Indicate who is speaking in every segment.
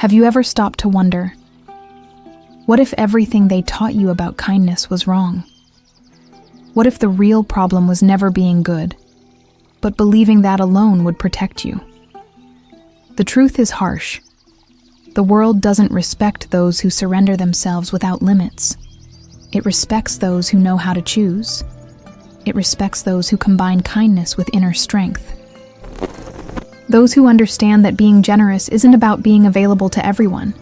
Speaker 1: Have you ever stopped to wonder, what if everything they taught you about kindness was wrong? What if the real problem was never being good, but believing that alone would protect you? The truth is harsh. The world doesn't respect those who surrender themselves without limits. It respects those who know how to choose. It respects those who combine kindness with inner strength. Those who understand that being generous isn't about being available to everyone.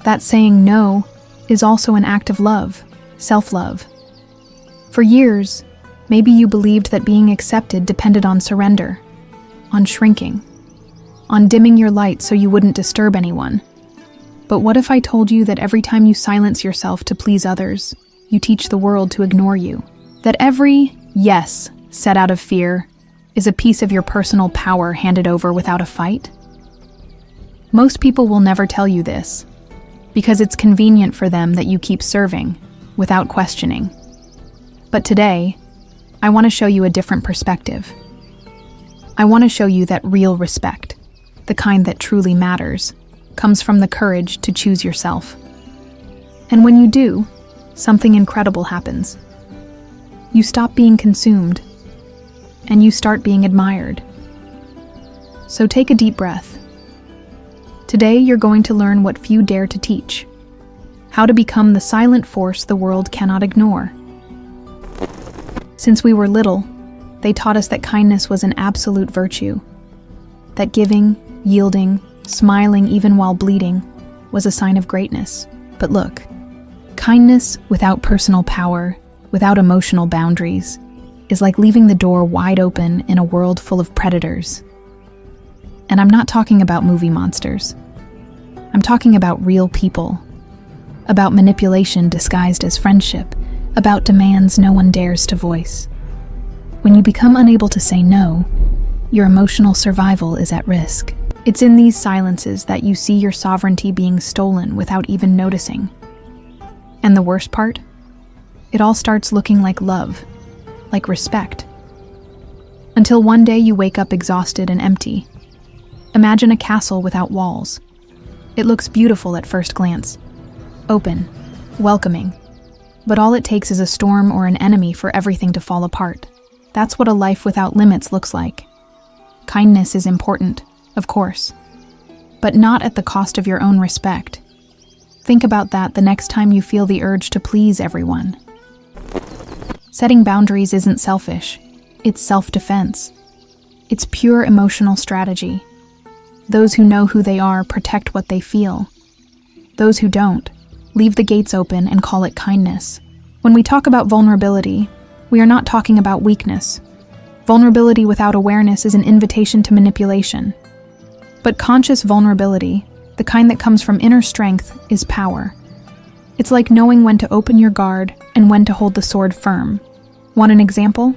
Speaker 1: That saying no is also an act of love, self-love. For years, maybe you believed that being accepted depended on surrender, on shrinking, on dimming your light so you wouldn't disturb anyone. But what if I told you that every time you silence yourself to please others, you teach the world to ignore you? That every yes said out of fear is a piece of your personal power handed over without a fight? Most people will never tell you this, because it's convenient for them that you keep serving without questioning. But today, I want to show you a different perspective. I want to show you that real respect, the kind that truly matters, comes from the courage to choose yourself. And when you do, something incredible happens. You stop being consumed, and you start being admired. So take a deep breath. Today you're going to learn what few dare to teach, how to become the silent force the world cannot ignore. Since we were little, they taught us that kindness was an absolute virtue, that giving, yielding, smiling even while bleeding was a sign of greatness. But look, kindness without personal power, without emotional boundaries, is like leaving the door wide open in a world full of predators. And I'm not talking about movie monsters. I'm talking about real people, about manipulation disguised as friendship, about demands no one dares to voice. When you become unable to say no, your emotional survival is at risk. It's in these silences that you see your sovereignty being stolen without even noticing. And the worst part? It all starts looking like love, like respect. Until one day you wake up exhausted and empty. Imagine a castle without walls. It looks beautiful at first glance, open, welcoming. But all it takes is a storm or an enemy for everything to fall apart. That's what a life without limits looks like. Kindness is important, of course, but not at the cost of your own respect. Think about that the next time you feel the urge to please everyone. Setting boundaries isn't selfish. It's self-defense. It's pure emotional strategy. Those who know who they are protect what they feel. Those who don't, leave the gates open and call it kindness. When we talk about vulnerability, we are not talking about weakness. Vulnerability without awareness is an invitation to manipulation. But conscious vulnerability, the kind that comes from inner strength, is power. It's like knowing when to open your guard and when to hold the sword firm. Want an example?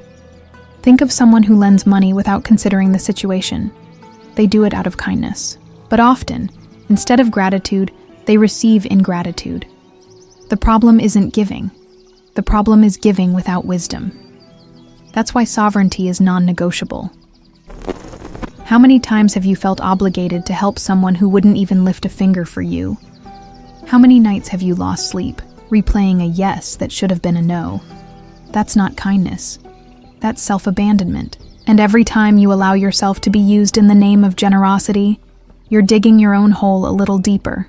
Speaker 1: Think of someone who lends money without considering the situation. They do it out of kindness. But often, instead of gratitude, they receive ingratitude. The problem isn't giving. The problem is giving without wisdom. That's why sovereignty is non-negotiable. How many times have you felt obligated to help someone who wouldn't even lift a finger for you? How many nights have you lost sleep, replaying a yes that should have been a no? That's not kindness. That's self-abandonment. And every time you allow yourself to be used in the name of generosity, you're digging your own hole a little deeper.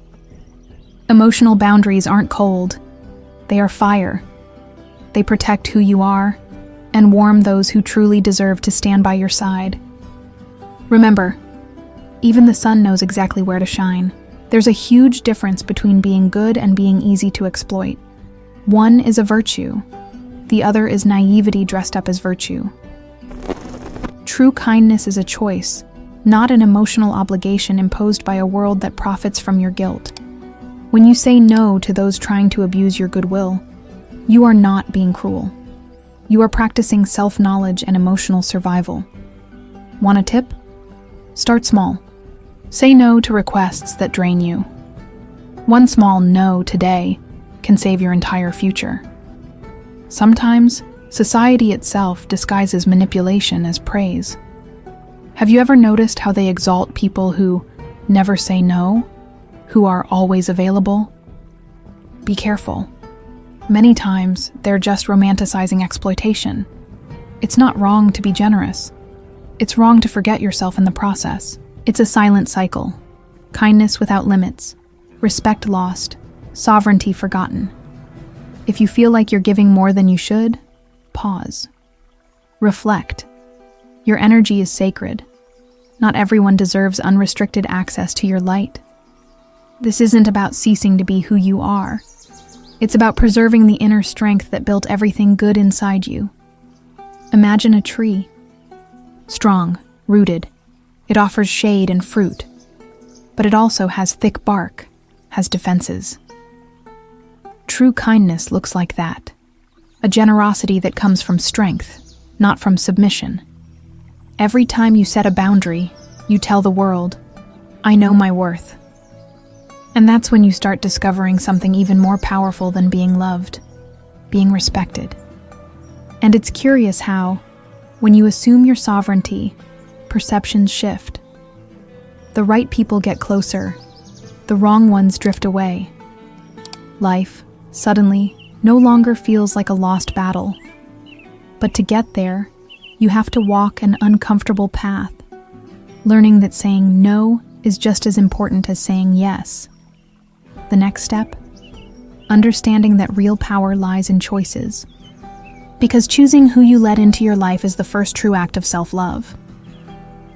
Speaker 1: Emotional boundaries aren't cold. They are fire. They protect who you are and warm those who truly deserve to stand by your side. Remember, even the sun knows exactly where to shine. There's a huge difference between being good and being easy to exploit. One is a virtue. The other is naivety dressed up as virtue. True kindness is a choice, not an emotional obligation imposed by a world that profits from your guilt. When you say no to those trying to abuse your goodwill, you are not being cruel. You are practicing self-knowledge and emotional survival. Want a tip? Start small. Say no to requests that drain you. One small no today can save your entire future. Sometimes, society itself disguises manipulation as praise. Have you ever noticed how they exalt people who never say no? who are always available? Be careful. Many times, they're just romanticizing exploitation. It's not wrong to be generous. It's wrong to forget yourself in the process. It's a silent cycle. Kindness without limits, respect lost, sovereignty forgotten. If you feel like you're giving more than you should, pause. Reflect. Your energy is sacred. Not everyone deserves unrestricted access to your light. This isn't about ceasing to be who you are. It's about preserving the inner strength that built everything good inside you. Imagine a tree. Strong, rooted. It offers shade and fruit. But it also has thick bark, has defenses. True kindness looks like that. A generosity that comes from strength, not from submission. Every time you set a boundary, you tell the world, I know my worth. And that's when you start discovering something even more powerful than being loved, being respected. And it's curious how, when you assume your sovereignty, perceptions shift. The right people get closer, the wrong ones drift away. Life, suddenly, no longer feels like a lost battle. But to get there, you have to walk an uncomfortable path, learning that saying no is just as important as saying yes. The next step? Understanding that real power lies in choices. Because choosing who you let into your life is the first true act of self-love.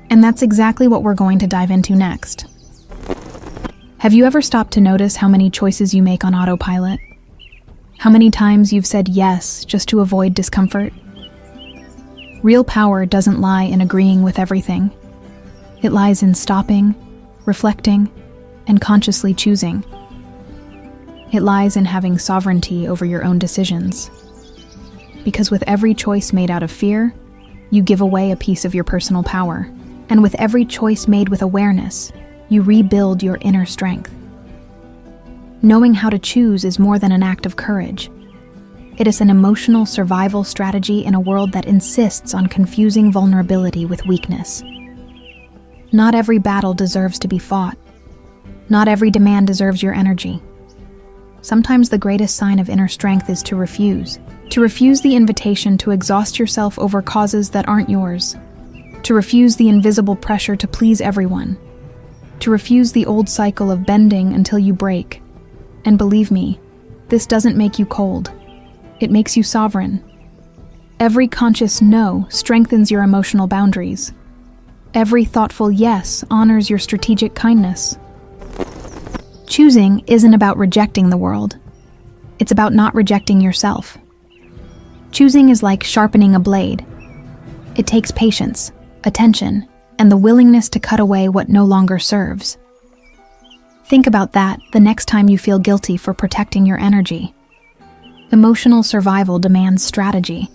Speaker 1: And that's exactly what we're going to dive into next. Have you ever stopped to notice how many choices you make on autopilot? How many times you've said yes just to avoid discomfort? Real power doesn't lie in agreeing with everything. It lies in stopping, reflecting, and consciously choosing. It lies in having sovereignty over your own decisions. Because with every choice made out of fear, you give away a piece of your personal power. And with every choice made with awareness, you rebuild your inner strength. Knowing how to choose is more than an act of courage. It is an emotional survival strategy in a world that insists on confusing vulnerability with weakness. Not every battle deserves to be fought. Not every demand deserves your energy. Sometimes the greatest sign of inner strength is to refuse. To refuse the invitation to exhaust yourself over causes that aren't yours. To refuse the invisible pressure to please everyone. To refuse the old cycle of bending until you break. And believe me, this doesn't make you cold. It makes you sovereign. Every conscious no strengthens your emotional boundaries. Every thoughtful yes honors your strategic kindness. Choosing isn't about rejecting the world. It's about not rejecting yourself. Choosing is like sharpening a blade. It takes patience, attention, and the willingness to cut away what no longer serves. Think about that the next time you feel guilty for protecting your energy. Emotional survival demands strategy.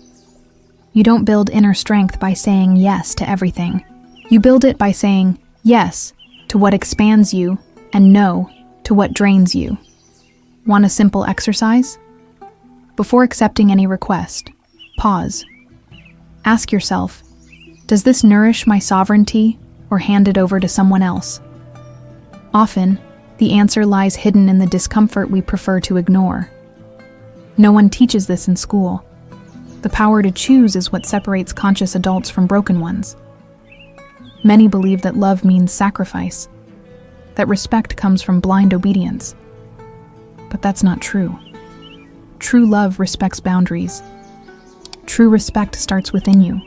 Speaker 1: You don't build inner strength by saying yes to everything. You build it by saying yes to what expands you and no to what drains you. Want a simple exercise? Before accepting any request, pause. Ask yourself, does this nourish my sovereignty or hand it over to someone else? Often, the answer lies hidden in the discomfort we prefer to ignore. No one teaches this in school. The power to choose is what separates conscious adults from broken ones. Many believe that love means sacrifice, that respect comes from blind obedience. But that's not true. True love respects boundaries. True respect starts within you.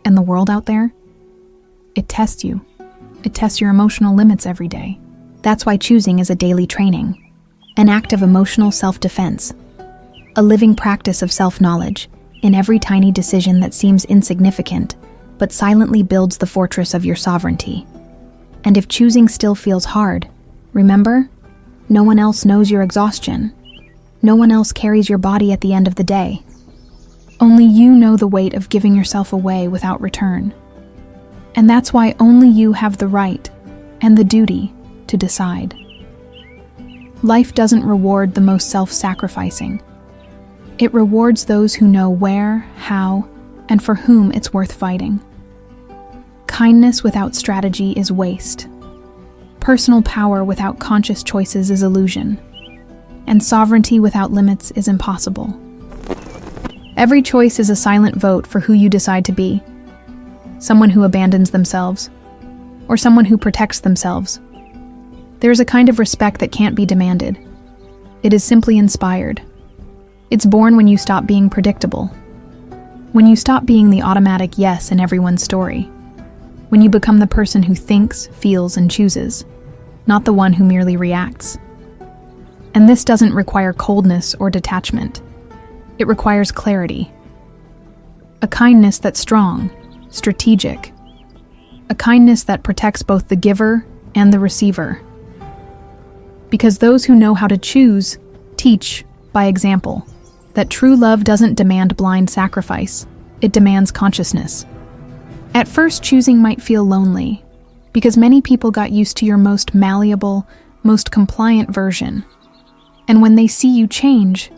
Speaker 1: And the world out there? It tests you. It tests your emotional limits every day. That's why choosing is a daily training, an act of emotional self-defense, a living practice of self-knowledge in every tiny decision that seems insignificant, but silently builds the fortress of your sovereignty. And if choosing still feels hard, remember, no one else knows your exhaustion. No one else carries your body at the end of the day. Only you know the weight of giving yourself away without return. And that's why only you have the right and the duty to decide. Life doesn't reward the most self-sacrificing. It rewards those who know where, how, and for whom it's worth fighting. Kindness without strategy is waste. Personal power without conscious choices is illusion, and sovereignty without limits is impossible. Every choice is a silent vote for who you decide to be. Someone who abandons themselves, or someone who protects themselves. There is a kind of respect that can't be demanded. It is simply inspired. It's born when you stop being predictable. When you stop being the automatic yes in everyone's story. When you become the person who thinks, feels, and chooses, not the one who merely reacts. And this doesn't require coldness or detachment. It requires clarity. A kindness that's strong, strategic. A kindness that protects both the giver and the receiver. Because those who know how to choose teach, by example, that true love doesn't demand blind sacrifice, it demands consciousness. At first, choosing might feel lonely, because many people got used to your most malleable, most compliant version. And when they see you change,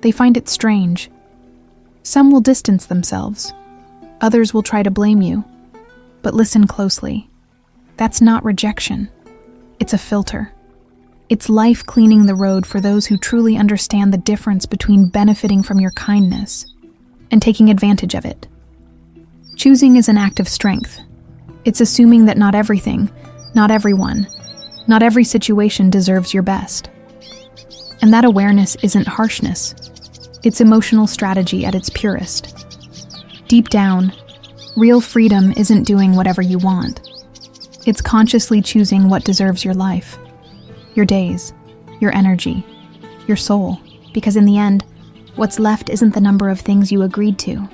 Speaker 1: they find it strange. Some will distance themselves. Others will try to blame you. But listen closely. That's not rejection. It's a filter. It's life cleaning the road for those who truly understand the difference between benefiting from your kindness and taking advantage of it. Choosing is an act of strength. It's assuming that not everything, not everyone, not every situation deserves your best. And that awareness isn't harshness. It's emotional strategy at its purest. Deep down, real freedom isn't doing whatever you want. It's consciously choosing what deserves your life, your days, your energy, your soul. Because in the end, what's left isn't the number of things you agreed to,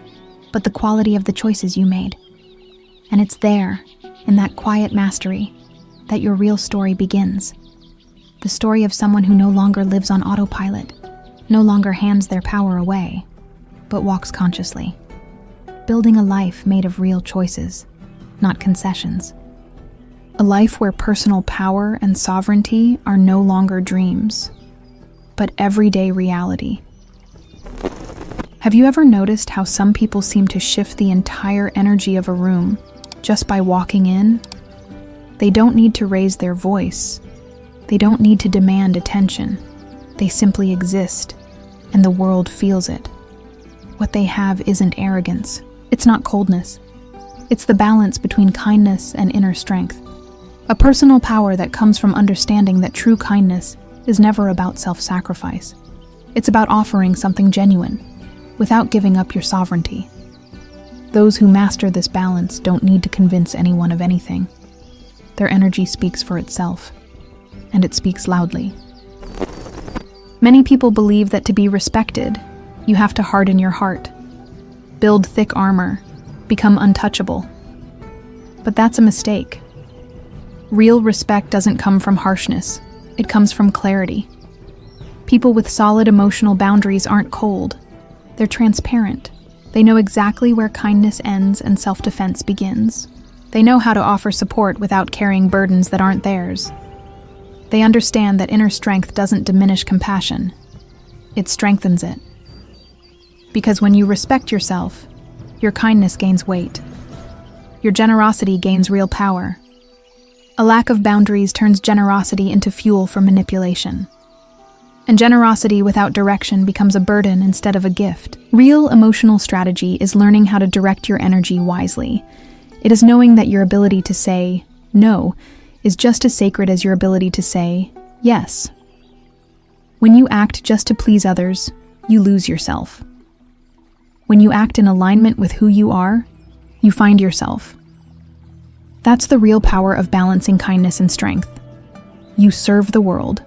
Speaker 1: but the quality of the choices you made. And it's there, in that quiet mastery, that your real story begins. The story of someone who no longer lives on autopilot, no longer hands their power away, but walks consciously, building a life made of real choices, not concessions. A life where personal power and sovereignty are no longer dreams, but everyday reality. Have you ever noticed how some people seem to shift the entire energy of a room just by walking in? They don't need to raise their voice. They don't need to demand attention. They simply exist, and the world feels it. What they have isn't arrogance. It's not coldness. It's the balance between kindness and inner strength. A personal power that comes from understanding that true kindness is never about self-sacrifice. It's about offering something genuine, without giving up your sovereignty. Those who master this balance don't need to convince anyone of anything. Their energy speaks for itself, and it speaks loudly. Many people believe that to be respected, you have to harden your heart, build thick armor, become untouchable. But that's a mistake. Real respect doesn't come from harshness, it comes from clarity. People with solid emotional boundaries aren't cold, they're transparent. They know exactly where kindness ends and self-defense begins. They know how to offer support without carrying burdens that aren't theirs. They understand that inner strength doesn't diminish compassion, it strengthens it. Because when you respect yourself, your kindness gains weight. Your generosity gains real power. A lack of boundaries turns generosity into fuel for manipulation. And generosity without direction becomes a burden instead of a gift. Real emotional strategy is learning how to direct your energy wisely. It is knowing that your ability to say no is just as sacred as your ability to say yes. When you act just to please others, you lose yourself. When you act in alignment with who you are, you find yourself. That's the real power of balancing kindness and strength. You serve the world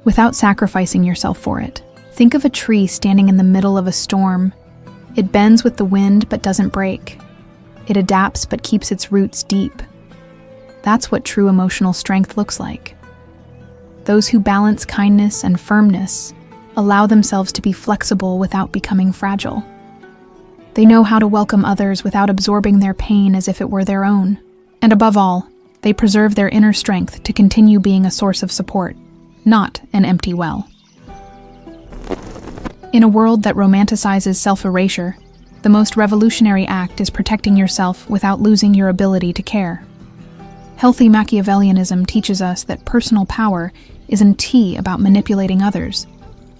Speaker 1: without sacrificing yourself for it. Think of a tree standing in the middle of a storm. It bends with the wind but doesn't break. It adapts but keeps its roots deep. That's what true emotional strength looks like. Those who balance kindness and firmness allow themselves to be flexible without becoming fragile. They know how to welcome others without absorbing their pain as if it were their own. And above all, they preserve their inner strength to continue being a source of support, not an empty well. In a world that romanticizes self-erasure, the most revolutionary act is protecting yourself without losing your ability to care. Healthy Machiavellianism teaches us that personal power isn't T about manipulating others.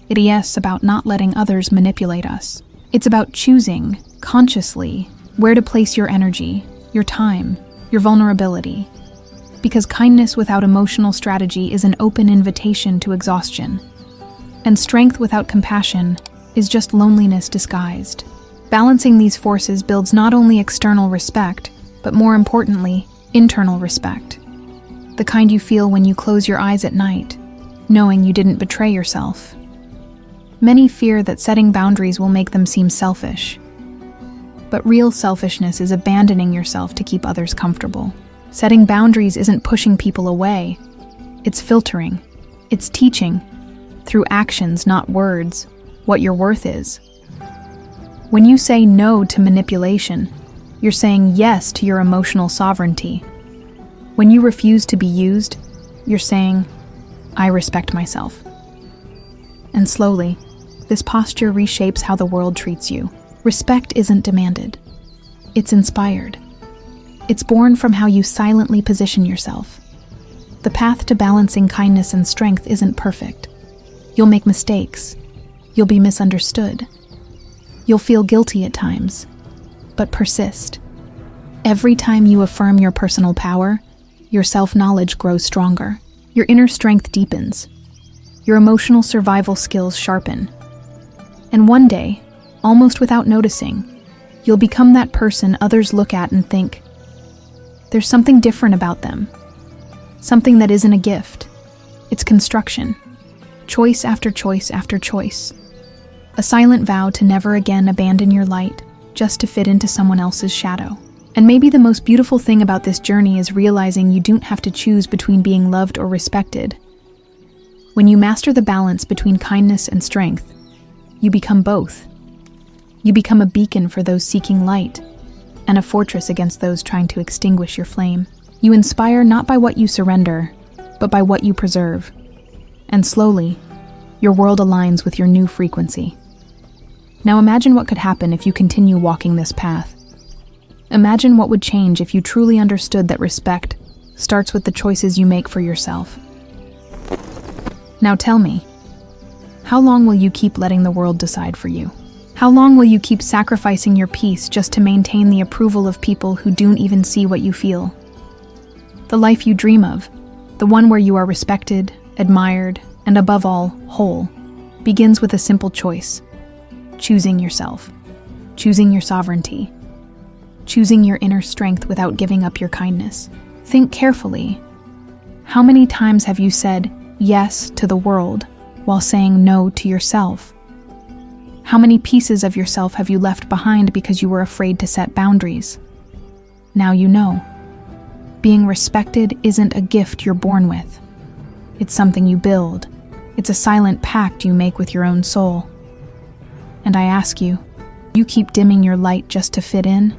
Speaker 1: It is about not letting others manipulate us. It's about choosing, consciously, where to place your energy, your time, your vulnerability. Because kindness without emotional strategy is an open invitation to exhaustion. And strength without compassion is just loneliness disguised. Balancing these forces builds not only external respect, but more importantly, internal respect. The kind you feel when you close your eyes at night, knowing you didn't betray yourself. Many fear that setting boundaries will make them seem selfish. But real selfishness is abandoning yourself to keep others comfortable. Setting boundaries isn't pushing people away. It's filtering. It's teaching, through actions, not words, what your worth is. When you say no to manipulation, you're saying yes to your emotional sovereignty. When you refuse to be used, you're saying, I respect myself. And slowly, this posture reshapes how the world treats you. Respect isn't demanded. It's inspired. It's born from how you silently position yourself. The path to balancing kindness and strength isn't perfect. You'll make mistakes. You'll be misunderstood. You'll feel guilty at times, but persist. Every time you affirm your personal power, your self-knowledge grows stronger. Your inner strength deepens. Your emotional survival skills sharpen. And one day, almost without noticing, you'll become that person others look at and think, there's something different about them. Something that isn't a gift. It's construction. Choice after choice after choice. A silent vow to never again abandon your light just to fit into someone else's shadow. And maybe the most beautiful thing about this journey is realizing you don't have to choose between being loved or respected. When you master the balance between kindness and strength, you become both. You become a beacon for those seeking light, and a fortress against those trying to extinguish your flame. You inspire not by what you surrender, but by what you preserve. And slowly, your world aligns with your new frequency. Now imagine what could happen if you continue walking this path. Imagine what would change if you truly understood that respect starts with the choices you make for yourself. Now tell me, how long will you keep letting the world decide for you? How long will you keep sacrificing your peace just to maintain the approval of people who don't even see what you feel? The life you dream of, the one where you are respected, admired, and above all, whole, begins with a simple choice. Choosing yourself. Choosing your sovereignty. Choosing your inner strength without giving up your kindness. Think carefully. How many times have you said yes to the world while saying no to yourself? How many pieces of yourself have you left behind because you were afraid to set boundaries? Now you know. Being respected isn't a gift you're born with. It's something you build. It's a silent pact you make with your own soul. And I ask you, you keep dimming your light just to fit in?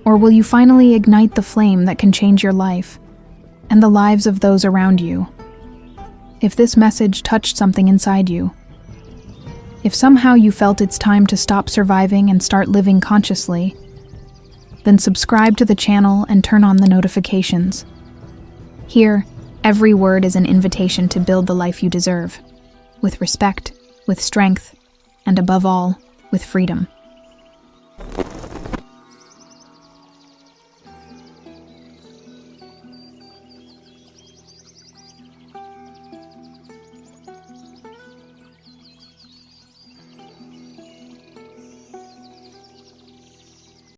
Speaker 1: Or will you finally ignite the flame that can change your life and the lives of those around you? If this message touched something inside you, if somehow you felt it's time to stop surviving and start living consciously, then subscribe to the channel and turn on the notifications. Here, every word is an invitation to build the life you deserve, with respect, with strength, and above all, with freedom.